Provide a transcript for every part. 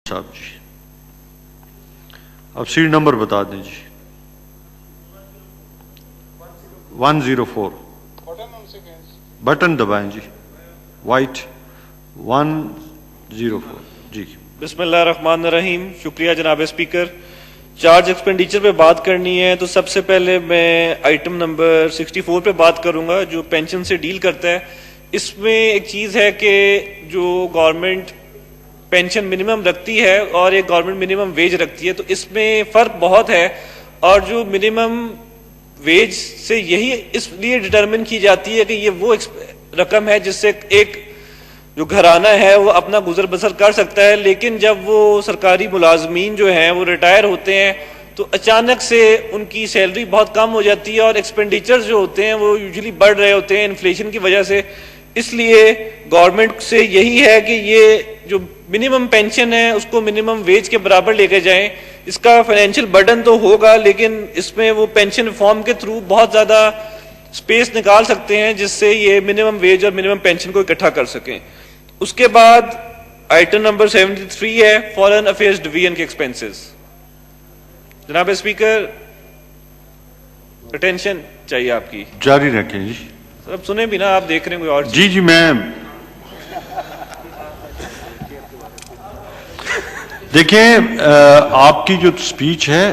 साहब जी, अब seat number बता दें जी। 104 बटन दबाएं जी, वाइट 104 जी। बिस्मिल्लाहिर्रहमानिर्रहीम। शुक्रिया जनाब स्पीकर। चार्ज एक्सपेंडिचर पे बात करनी है तो सबसे पहले मैं आइटम नंबर 64 पे बात करूंगा जो पेंशन से डील करता है। इसमें एक चीज है कि जो गवर्नमेंट पेंशन मिनिमम रखती है और एक गवर्नमेंट मिनिमम वेज रखती है, तो इसमें फर्क बहुत है। और जो मिनिमम वेज से यही इसलिए डिटरमिन की जाती है कि ये वो रकम है जिससे एक जो घराना है वो अपना गुजर बसर कर सकता है। लेकिन जब वो सरकारी मुलाजमीन जो हैं वो रिटायर होते हैं तो अचानक से उनकी सैलरी बहुत कम हो जाती है और एक्सपेंडिचर्स जो होते हैं वो यूजुअली बढ़ रहे होते हैं इन्फ्लेशन की वजह से। इसलिए गवर्नमेंट से यही है कि ये जो मिनिमम पेंशन है उसको मिनिमम वेज के बराबर लेके जाएं। इसका फाइनेंशियल बर्डन तो होगा लेकिन इसमें वो पेंशन रिफॉर्म के थ्रू बहुत ज्यादा स्पेस निकाल सकते हैं जिससे ये मिनिमम वेज और मिनिमम पेंशन को इकट्ठा कर सकें। उसके बाद आइटम नंबर 73 है फॉरेन अफेयर्स डिवीजन के एक्सपेंसेस। जनाब स्पीकर, अटेंशन चाहिए आपकी। जारी रखें जी। अब सुने भी ना, आप देख रहे हैं कोई और जी जी। मैं देखें, आपकी जो स्पीच है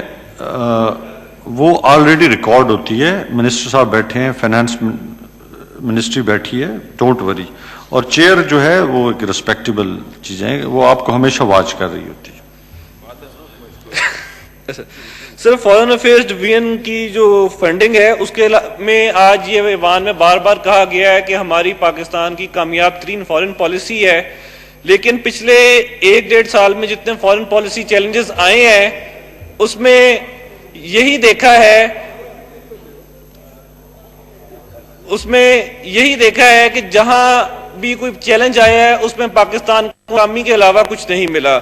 वो ऑलरेडी रिकॉर्ड होती है। मिनिस्टर साहब बैठे हैं, फाइनेंस मिनिस्ट्री बैठी है, डोंट वरी। और चेयर जो है वो एक रिस्पेक्टेबल चीजें हैं, वो आपको हमेशा वॉच कर रही होती है। सर, फॉरेन अफेयर्स डिवीजन की जो फंडिंग है उसके में आज ये ऐवान में बार बार कहा गया है कि हमारी पाकिस्तान की कामयाब तरीन फॉरेन पॉलिसी है। लेकिन पिछले 1-1.5 साल में जितने फॉरेन पॉलिसी चैलेंजेस आए हैं उसमें यही देखा है कि जहां भी कोई चैलेंज आया है उसमें पाकिस्तान को कामी के अलावा कुछ नहीं मिला।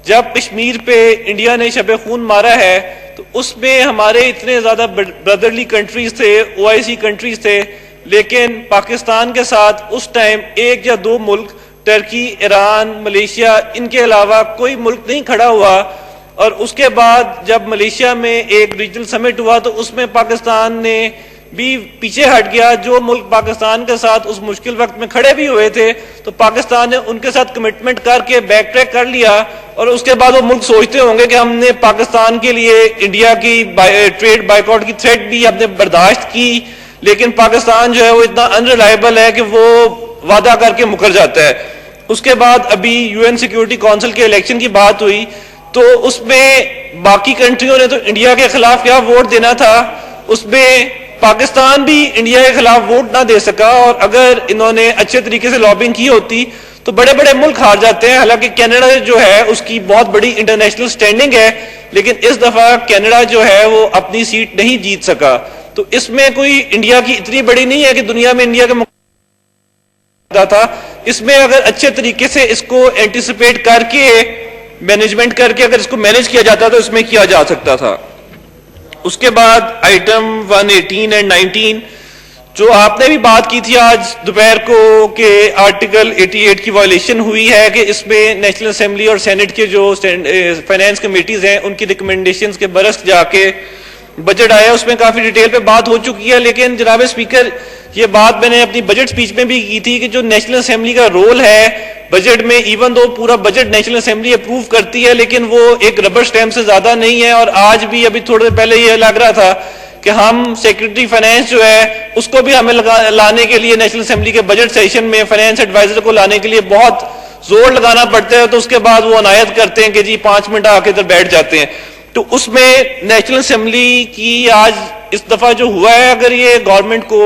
जब कश्मीर पे इंडिया ने शब खून मारा है तो उसमें हमारे इतने ज्यादा ब्रदरली कंट्रीज थे, OIC कंट्रीज थे, लेकिन पाकिस्तान के साथ उस टाइम 1 या 2 मुल्क, टर्की, ईरान, मलेशिया, इनके अलावा कोई मुल्क नहीं खड़ा हुआ। और उसके बाद जब मलेशिया में एक रीजनल समिट हुआ तो उसमें पाकिस्तान ने भी पीछे हट गया। जो मुल्क पाकिस्तान के साथ उस मुश्किल वक्त में खड़े भी हुए थे तो पाकिस्तान ने उनके साथ कमिटमेंट करके बैक ट्रैक कर लिया। और उसके बाद वो मुल्क सोचते होंगे कि हमने पाकिस्तान के लिए इंडिया की ट्रेड बाइकआउट की थ्रेट भी हमने बर्दाश्त की, लेकिन पाकिस्तान जो है वो इतना अनरिलायबल है कि वो वादा करके मुकर जाता है। उसके बाद अभी UN सिक्योरिटी काउंसिल के इलेक्शन की बात हुई तो उसमें बाकी कंट्रियों ने तो इंडिया के खिलाफ क्या वोट देना था, उसमें पाकिस्तान भी इंडिया के खिलाफ वोट ना दे सका। और अगर इन्होंने अच्छे तरीके से लॉबिंग की होती तो बड़े बड़े मुल्क हार जाते हैं। हालांकि कनाडा जो है उसकी बहुत बड़ी इंटरनेशनल स्टैंडिंग है, लेकिन इस दफा कनाडा जो है वो अपनी सीट नहीं जीत सका। तो इसमें कोई इंडिया की इतनी बड़ी नहीं है कि दुनिया में इंडिया के था। इसमें अगर अच्छे तरीके से इसको एंटिसिपेट करके मैनेजमेंट करके अगर इसको मैनेज किया जाता तो इसमें किया जा सकता था। उसके बाद आइटम 118 और 19 जो आपने भी बात की थी आज दोपहर को कि आर्टिकल 88 की वायलेशन हुई है कि इसमें नेशनल असेंबली और सेनेट के जो फाइनेंस कमेटीज हैं उनकी रिकमेंडेशंस के बरस जाके बजट आया, उसमें काफी डिटेल पे बात हो चुकी है। लेकिन जनाब स्पीकर, ये बात मैंने अपनी बजट स्पीच में भी की थी कि जो नेशनल असेंबली का रोल है बजट में, इवन दो पूरा बजट नेशनल असेंबली अप्रूव करती है लेकिन वो एक रबर स्टैम्प से ज्यादा नहीं है। और आज भी अभी थोड़ी देर पहले ये लग रहा था कि हम सेक्रेटरी फाइनेंस जो है उसको भी हमें लाने के लिए नेशनल असेंबली के बजट सेशन में फाइनेंस एडवाइजर को लाने के लिए बहुत जोर लगाना पड़ता है। तो उसके बाद वो अनायत करते हैं कि जी 5 मिनट आके इधर बैठ जाते हैं। तो उसमें नेशनल असेंबली की आज इस दफा जो हुआ है, अगर ये गवर्नमेंट को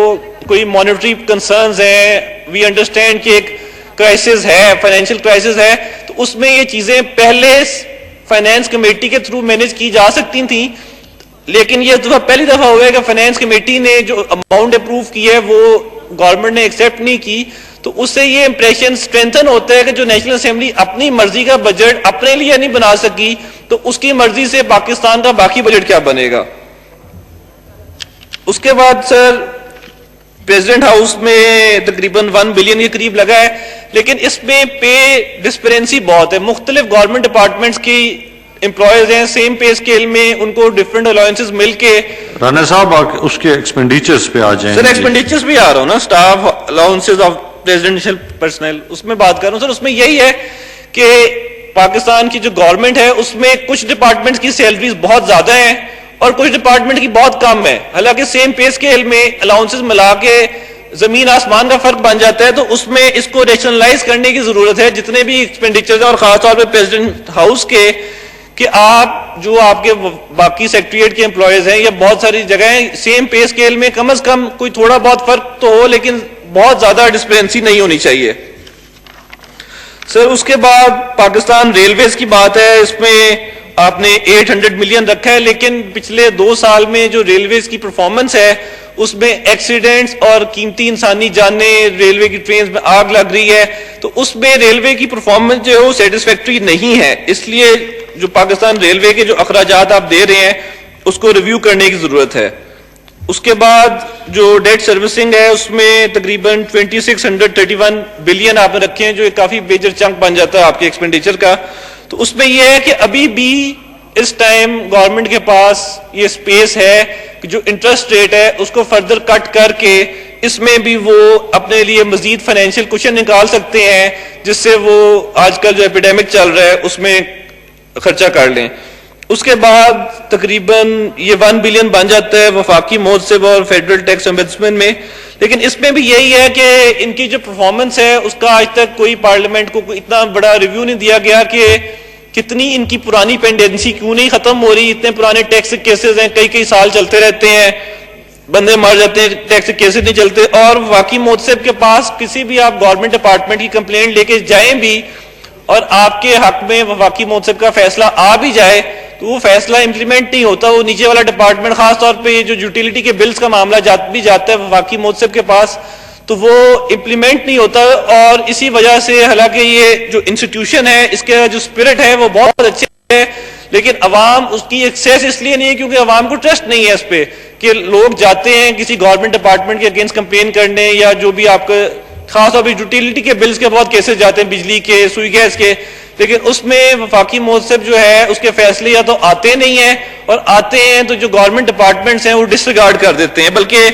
कोई मॉनेटरी कंसर्न्स है, वी अंडरस्टैंड कि एक क्राइसिस है, फाइनेंशियल क्राइसिस है, तो उसमें ये चीजें पहले फाइनेंस कमेटी के थ्रू मैनेज की जा सकती थी। लेकिन ये दफा पहली दफा हुआ है कि फाइनेंस कमेटी ने जो अमाउंट अप्रूव की है वो गवर्नमेंट ने एक्सेप्ट नहीं की। तो उससे ये इंप्रेशन स्ट्रेंथन होता है कि जो नेशनल असेंबली अपनी मर्जी का बजट अपने लिए नहीं बना सकी तो उसकी मर्जी से पाकिस्तान का बाकी बजट क्या बनेगा। उसके बाद सर प्रेसिडेंट हाउस में तकरीबन 1 बिलियन के करीब लगा है, लेकिन इसमें पे डिस्पेरेंसी बहुत है। मुख्तलिफ गवर्नमेंट डिपार्टमेंट्स की एम्प्लॉयज हैं, सेम पे स्केल में उनको डिफरेंट अलाउंसेस मिलके। राणा साहब उसके एक्सपेंडिचर्स पे आ जाएं। सर एक्सपेंडिचर्स भी आ रहा हूँ ना, staff allowances of presidential personal, उसमें बात कर रहा हूँ सर। उसमें यही है कि पाकिस्तान की जो गवर्नमेंट है उसमें कुछ डिपार्टमेंट्स की सैलरीज बहुत ज्यादा हैं और कुछ डिपार्टमेंट की बहुत कम है। हालांकि सेम पे स्केल में अलाउंसेस मिला के जमीन आसमान का फर्क बन जाता है, तो उसमें इसको रैशनलाइज करने की जरूरत है जितने भी एक्सपेंडिचर्स हैं, और खासतौर पर प्रेसिडेंट हाउस के, कि आप जो आपके बाकी सेक्रेटरीट के एम्प्लॉयज हैं या बहुत सारी जगहें सेम पे स्केल में कम से कम कोई थोड़ा बहुत फर्क तो हो, लेकिन बहुत ज्यादा डिस्पेरेंसी नहीं होनी चाहिए। सर उसके बाद पाकिस्तान रेलवेज की बात है, इसमें आपने 800 मिलियन रखा है, लेकिन पिछले 2 साल में जो रेलवेज की परफॉर्मेंस है उसमें एक्सीडेंट्स और कीमती इंसानी जानें, रेलवे की ट्रेन में आग लग रही है, तो उसमें रेलवे की परफॉर्मेंस जो है वो सेटिस्फैक्ट्री नहीं है। इसलिए जो पाकिस्तान रेलवे के जो अखराजात आप दे रहे हैं उसको रिव्यू करने की जरूरत है। उसके बाद जो डेट सर्विसिंग है उसमें तकरीबन 2631 बिलियन आपने रखे हैं, जो एक काफी मेजर चंक बन जाता है आपके एक्सपेंडिचर का। तो उसमें यह है कि अभी भी इस टाइम गवर्नमेंट के पास ये स्पेस है कि जो इंटरेस्ट रेट है उसको फर्दर कट करके इसमें भी वो अपने लिए मजीद फाइनेंशियल कुशन निकाल सकते हैं, जिससे वो आजकल जो एपिडेमिक चल रहा है उसमें खर्चा कर लें। उसके बाद तकरीबन ये 1 बिलियन बन जाता है वफाकी मुहतसिब और फेडरल टैक्स ओम्बुड्समैन में, लेकिन इसमें भी यही है कि इनकी जो परफॉर्मेंस है उसका आज तक कोई पार्लियामेंट को इतना बड़ा रिव्यू नहीं दिया गया कि कितनी इनकी पुरानी पेंडेंसी क्यों नहीं खत्म हो रही। इतने पुराने टैक्स केसेस हैं, कई कई साल चलते रहते हैं, बंदे मर जाते हैं, टैक्स केसेस नहीं चलते। और वफाकी मुहतसिब के पास किसी भी आप गवर्नमेंट डिपार्टमेंट की कंप्लेंट लेके जाएं भी और आपके हक में वफाकी मुहतसिब का फैसला आ भी जाए तो वो फैसला इंप्लीमेंट नहीं होता। वो नीचे वाला डिपार्टमेंट, खासतौर पे ये जो यूटिलिटी के बिल्स का मामला भी जाता है वफाकी मुहतसिब के पास, तो वो इंप्लीमेंट नहीं होता। और इसी वजह से हालांकि ये जो इंस्टीट्यूशन है इसका जो स्पिरिट है वो बहुत अच्छे है, लेकिन अवाम उसकी एक्सेस इसलिए नहीं है क्योंकि अवाम को ट्रस्ट नहीं है इस पे, कि लोग जाते हैं किसी गवर्नमेंट डिपार्टमेंट के अगेंस्ट कंप्लेन करने, या जो भी आपके खासतौर पर यूटिलिटी के बिल्स के बहुत केसेस जाते हैं, बिजली के, सुई गैस के, लेकिन उसमें वफाकी मुहतसिब जो है उसके फैसले या तो आते नहीं है, और आते हैं तो जो गवर्नमेंट डिपार्टमेंट्स हैं वो डिसरिगार्ड कर देते हैं, बल्कि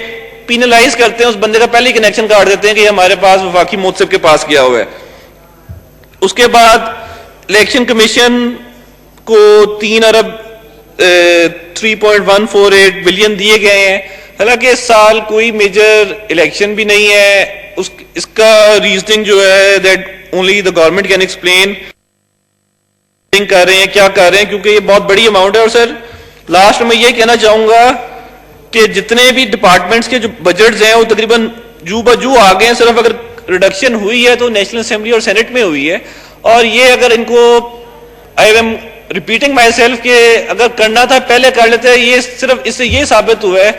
पीनलाइज करते हैं, उस बंदे का पहले ही कनेक्शन काट देते हैं कि हमारे पास वफाकी मुहतसिब के पास गया हुआ है। उसके बाद इलेक्शन कमीशन को 3 अरब 3.148 बिलियन दिए गए हैं। हालांकि इस साल कोई मेजर इलेक्शन भी नहीं है, इसका रीजनिंग जो है that only the government can explain कर रहे हैं, क्या कर रहे हैं, क्योंकि ये बहुत बड़ी अमाउंट है। और सर लास्ट में ये कहना चाहूंगा कि जितने भी डिपार्टमेंट्स के जो बजट्स हैं वो तकरीबन जू बजू आ गए हैं, सिर्फ अगर रिडक्शन हुई है तो नेशनल असेंबली और सेनेट में हुई है। और ये अगर इनको, I am repeating my self, कि अगर करना था पहले कर लेते। ये सिर्फ इससे ये साबित हुआ है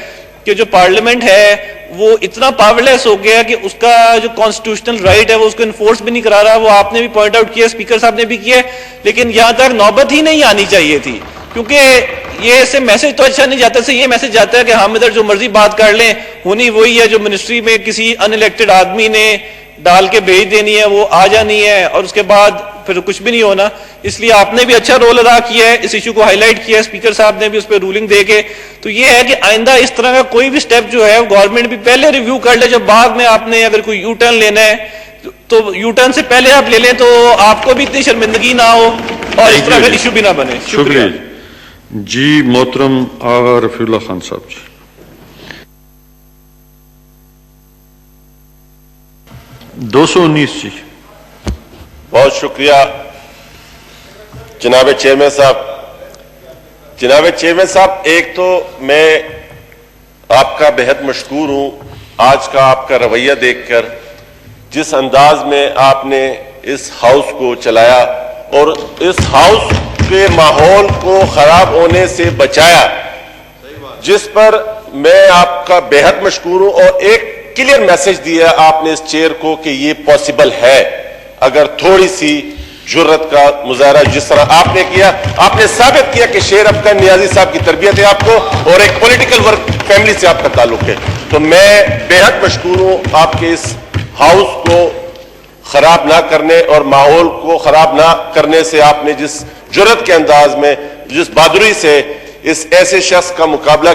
कि जो पार्लियामेंट है वो इतना पावरलेस हो गया कि उसका जो कॉन्स्टिट्यूशनल राइट है वो उसको इन्फोर्स भी नहीं करा रहा। वो आपने भी पॉइंट आउट किया, स्पीकर साहब ने भी किया, लेकिन यहां तक नौबत ही नहीं आनी चाहिए थी, क्योंकि ये इससे मैसेज तो अच्छा नहीं जाता। इससे ये मैसेज जाता है कि हम इधर जो मर्जी बात कर लें, होनी वही है, जो मिनिस्ट्री में किसी अनइलेक्टेड आदमी ने डाल के भेज देनी है वो आ जानी है, और उसके बाद फिर कुछ भी नहीं होना। इसलिए आपने भी अच्छा रोल अदा किया है, इस इशू को हाईलाइट किया है, स्पीकर साहब ने भी उस पर रूलिंग दे के। तो ये है कि आइंदा इस तरह का कोई भी स्टेप जो है गवर्नमेंट भी पहले रिव्यू कर ले, जब बाद में आपने अगर कोई यू टर्न लेना है तो यू टर्न से पहले आप ले लें, तो आपको भी इतनी शर्मिंदगी ना हो और इस तरह का इशू भी ना बने। शुक्रिया जी। मोहतरम आगा रफीउल्लाह खान साहब जी। जी। बहुत शुक्रिया जनाब चेयरमैन साहब। जनाब चेयरमैन साहब, एक तो मैं आपका बेहद मशकूर हूं आज का आपका रवैया देखकर, जिस अंदाज में आपने इस हाउस को चलाया और इस हाउस के माहौल को खराब होने से बचाया, जिस पर मैं आपका बेहद मशकूर हूं। और एक क्लियर मैसेज दिया आपने इस चेयर को कि ये पॉसिबल है, अगर थोड़ी सी जुर्रत का मुजाहरा जिस तरह आपने किया, आपने साबित किया कि शेर अफगान नियाजी साहब की तरबियत है आपको और एक पॉलिटिकल वर्क फैमिली से आपका ताल्लुक है। तो मैं बेहद मशकूर हूं आपके इस हाउस को खराब ना करने और माहौल को खराब ना करने से आपने जिस जुर्रत के अंदाज में, जिस बहादुरी से इस ऐसे शख्स का मुकाबला